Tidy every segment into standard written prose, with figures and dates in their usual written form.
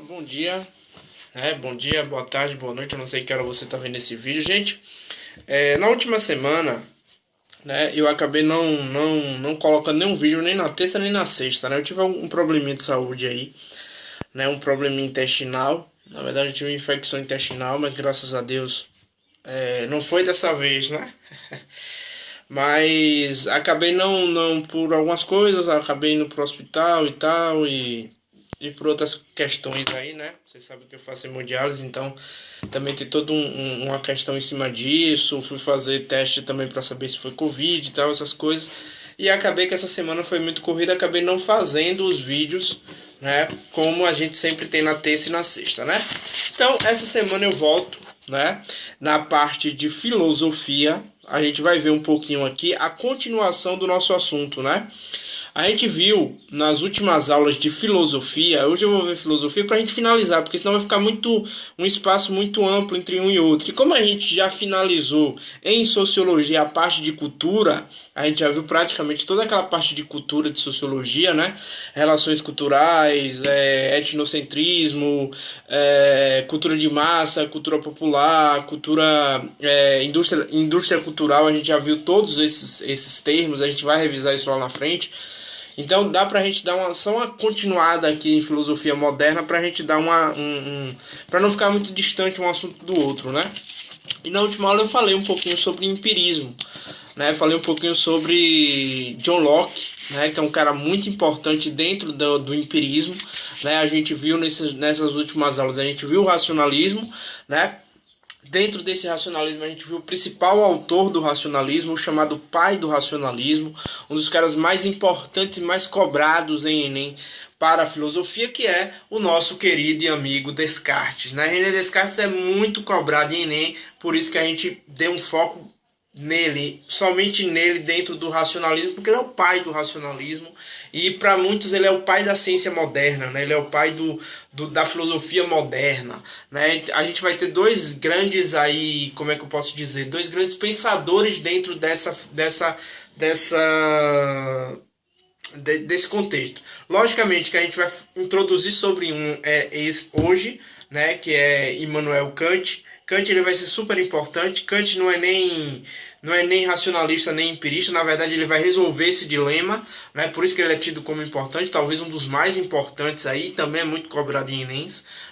Bom dia, bom dia, boa tarde, boa noite. Eu não sei que hora você está vendo esse vídeo, gente. Na última semana, eu acabei não colocando nenhum vídeo nem na terça nem na sexta, né? Eu tive um probleminha de saúde aí, né? Um probleminha intestinal. Na verdade, eu tive uma infecção intestinal, mas graças a Deus não foi dessa vez, né? Mas acabei não por algumas coisas, acabei indo pro hospital e tal, e por outras questões aí, né? Vocês sabem que eu faço hemodiálise, então também tem toda uma questão em cima disso. Fui fazer teste também para saber se foi Covid e tal, essas coisas. E acabei que essa semana foi muito corrida, acabei não fazendo os vídeos, né? Como a gente sempre tem na terça e na sexta, né? Então, essa semana eu volto, né? Na parte de filosofia. A gente vai ver um pouquinho aqui a continuação do nosso assunto, né? A gente viu nas últimas aulas de filosofia, hoje eu vou ver filosofia para a gente finalizar, porque senão vai ficar um espaço muito amplo entre um e outro. E como a gente já finalizou em sociologia a parte de cultura, a gente já viu praticamente toda aquela parte de cultura de sociologia, né? Relações culturais, etnocentrismo, cultura de massa, cultura popular, cultura, indústria cultural. A gente já viu todos esses termos, a gente vai revisar isso lá na frente. Então dá pra gente dar só uma continuada aqui em filosofia moderna, pra gente dar pra não ficar muito distante um assunto do outro, né? E na última aula eu falei um pouquinho sobre empirismo, né? Falei um pouquinho sobre John Locke, né? Que é um cara muito importante dentro do empirismo, né? A gente viu nessas últimas aulas, a gente viu o racionalismo, né? Dentro desse racionalismo a gente viu o principal autor do racionalismo, o chamado pai do racionalismo, um dos caras mais importantes e mais cobrados em Enem para a filosofia, que é o nosso querido e amigo Descartes, né? René Descartes é muito cobrado em Enem, por isso que a gente deu um foco nele, somente nele dentro do racionalismo, porque ele é o pai do racionalismo e para muitos ele é o pai da ciência moderna, né? Ele é o pai da filosofia moderna, né? A gente vai ter dois grandes aí, como é que eu posso dizer, dois grandes pensadores dentro desse contexto. Logicamente que a gente vai introduzir sobre esse hoje, né, que é Immanuel Kant. Kant ele vai ser super importante. Kant não é nem racionalista nem empirista, na verdade ele vai resolver esse dilema, né? Por isso que ele é tido como importante, talvez um dos mais importantes aí, também é muito cobrado em Enem,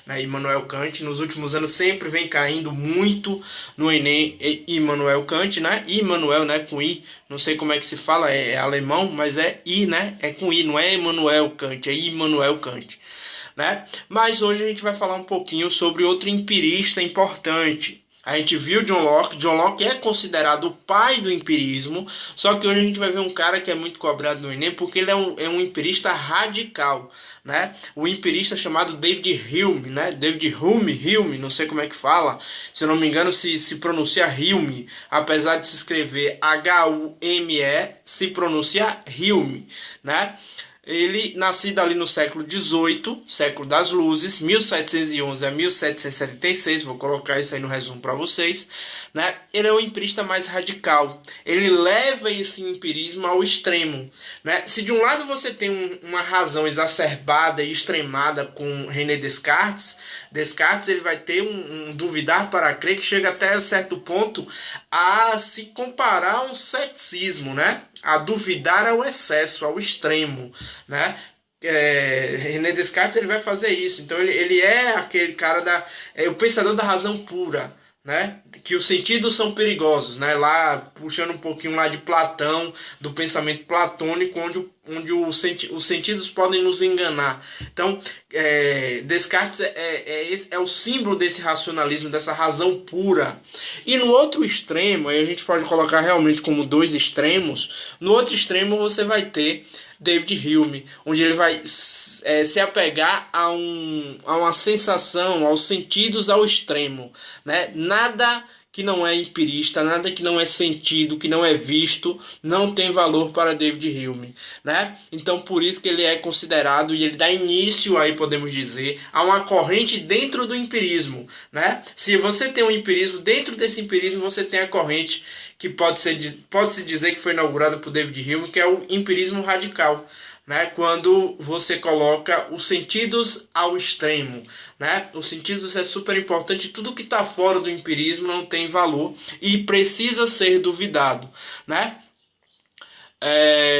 né? Immanuel Kant, nos últimos anos sempre vem caindo muito no Enem Immanuel Kant, né? Immanuel, né, com I, não sei como é que se fala, é alemão, mas é I, né? É com I, não é Immanuel Kant, é Immanuel Kant. Né? Mas hoje a gente vai falar um pouquinho sobre outro empirista importante. A gente viu John Locke. John Locke é considerado o pai do empirismo, só que hoje a gente vai ver um cara que é muito cobrado no Enem porque ele é um empirista radical, né? O empirista chamado David Hume, né? David Hume, não sei como é que fala, se eu não me engano se pronuncia Hume, apesar de se escrever Hume, se pronuncia Hume, né? Ele, nascido ali no século XVIII, século das luzes, 1711 a 1776, vou colocar isso aí no resumo para vocês, né? Ele é o empirista mais radical, ele leva esse empirismo ao extremo, né? Se de um lado você tem uma razão exacerbada e extremada com René Descartes, ele vai ter um duvidar para crer que chega até certo ponto a se comparar a um ceticismo, né? A duvidar ao excesso, ao extremo, né? René Descartes ele vai fazer isso. Então ele é aquele cara o pensador da razão pura, né? Que os sentidos são perigosos, né? Lá puxando um pouquinho lá de Platão, do pensamento platônico, onde os sentidos podem nos enganar. Então Descartes é o símbolo desse racionalismo, dessa razão pura. E no outro extremo, aí a gente pode colocar realmente como dois extremos. No outro extremo você vai ter David Hume, onde ele vai se apegar a uma sensação, aos sentidos ao extremo, né? Nada que não é empirista, nada que não é sentido, que não é visto, não tem valor para David Hume, né? Então por isso que ele é considerado e ele dá início aí, podemos dizer, a uma corrente dentro do empirismo, né? Se você tem um empirismo, dentro desse empirismo você tem a corrente que pode-se dizer que foi inaugurada por David Hume, que é o empirismo radical, né? Quando você coloca os sentidos ao extremo, né? Os sentidos é super importante, tudo que está fora do empirismo não tem valor e precisa ser duvidado, né?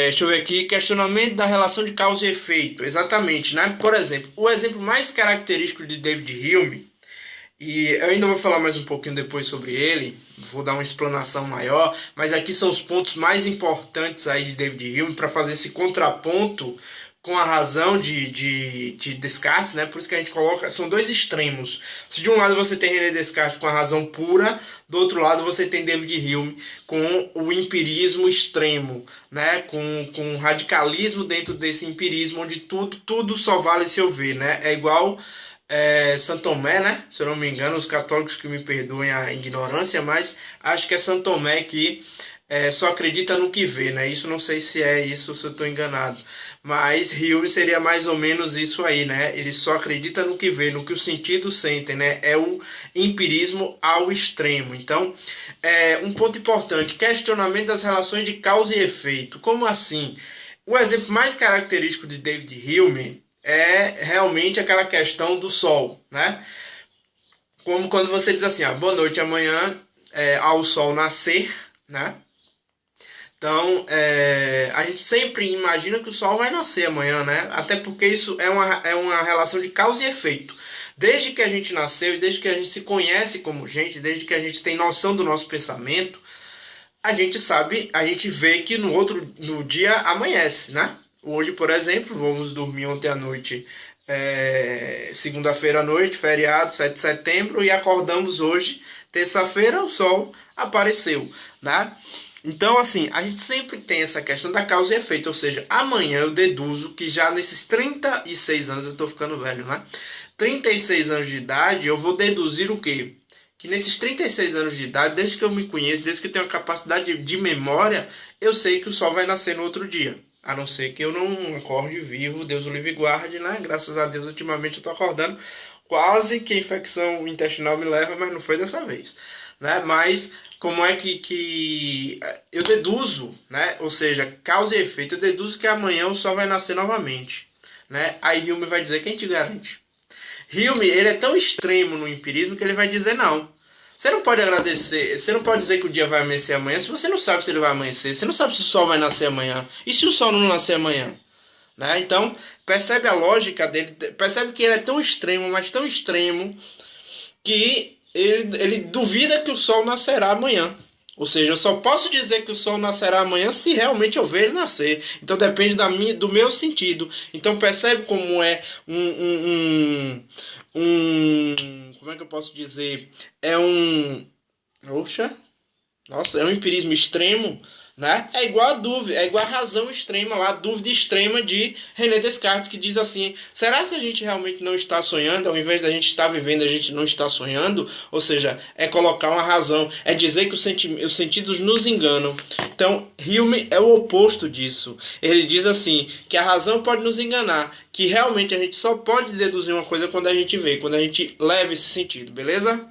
Deixa eu ver aqui, questionamento da relação de causa e efeito, exatamente, né? Por exemplo, o exemplo mais característico de David Hume, e eu ainda vou falar mais um pouquinho depois sobre ele, vou dar uma explanação maior, mas aqui são os pontos mais importantes aí de David Hume para fazer esse contraponto com a razão de Descartes, né? Por isso que a gente coloca, são dois extremos. Se de um lado você tem René Descartes com a razão pura, do outro lado você tem David Hume com o empirismo extremo, né? Com o radicalismo dentro desse empirismo, onde tudo só vale se eu ver, né? É igual Santo Tomé, né? Se eu não me engano, os católicos que me perdoem a ignorância, mas acho que é Santo Tomé que só acredita no que vê, né? Isso não sei se é isso, se eu estou enganado. Mas Hume seria mais ou menos isso aí, né? Ele só acredita no que vê, no que os sentidos sentem, né? É o empirismo ao extremo. Então, um ponto importante, questionamento das relações de causa e efeito. Como assim? O exemplo mais característico de David Hume é realmente aquela questão do sol, né? Como quando você diz assim, boa noite, amanhã ao sol nascer, né? Então, a gente sempre imagina que o sol vai nascer amanhã, né? Até porque isso é uma relação de causa e efeito. Desde que a gente nasceu e desde que a gente se conhece como gente, desde que a gente tem noção do nosso pensamento, a gente sabe, a gente vê que no dia amanhece, né? Hoje, por exemplo, vamos dormir ontem à noite, segunda-feira à noite, feriado, 7 de setembro, e acordamos hoje, terça-feira, o sol apareceu, né? Então, assim, a gente sempre tem essa questão da causa e efeito, ou seja, amanhã eu deduzo que já nesses 36 anos, eu tô ficando velho, né? 36 anos de idade, eu vou deduzir o quê? Que nesses 36 anos de idade, desde que eu me conheço, desde que eu tenho a capacidade de memória, eu sei que o sol vai nascer no outro dia. A não ser que eu não acorde vivo, Deus o livre e guarde, né? Graças a Deus, ultimamente eu tô acordando. Quase que a infecção intestinal me leva, mas não foi dessa vez, né? Mas como é que eu deduzo, né? Ou seja, causa e efeito, eu deduzo que amanhã o sol vai nascer novamente, né? Aí Hume vai dizer, quem te garante? Hume, ele é tão extremo no empirismo que ele vai dizer não. Você não pode agradecer, você não pode dizer que o dia vai amanhecer amanhã se você não sabe se ele vai amanhecer, você não sabe se o sol vai nascer amanhã. E se o sol não nascer amanhã? Né? Então, percebe a lógica dele, percebe que ele é tão extremo, mas tão extremo, que ele duvida que o sol nascerá amanhã. Ou seja, eu só posso dizer que o sol nascerá amanhã se realmente eu ver ele nascer. Então depende do meu sentido. Então percebe como é como é que eu posso dizer? É um empirismo extremo, né? É igual a dúvida, é igual a razão extrema lá, a dúvida extrema de René Descartes, que diz assim, será que a gente realmente não está sonhando, ao invés da gente estar vivendo, a gente não está sonhando? Ou seja, é colocar uma razão, é dizer que os sentidos nos enganam. Então, Hume é o oposto disso. Ele diz assim, que a razão pode nos enganar, que realmente a gente só pode deduzir uma coisa quando a gente vê, quando a gente leva esse sentido, beleza?